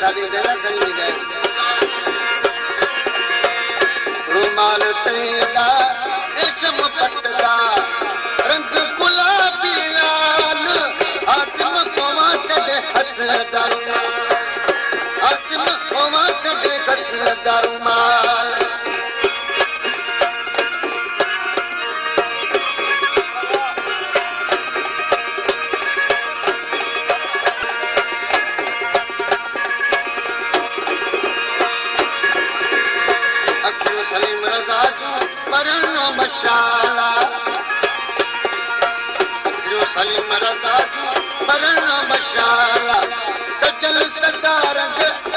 साडी जगह खड़ी गए रुमाल तेरा रेशम पटदा रंग गुलाबी लाल आत्म कोमा तेरे हथ दारू आत्म कोमा तेरे हथ दारू माल सलीम रज़ा जो परनो मशाला जो सलीम रज़ा जो परनो मशाला तो चल सदा रंग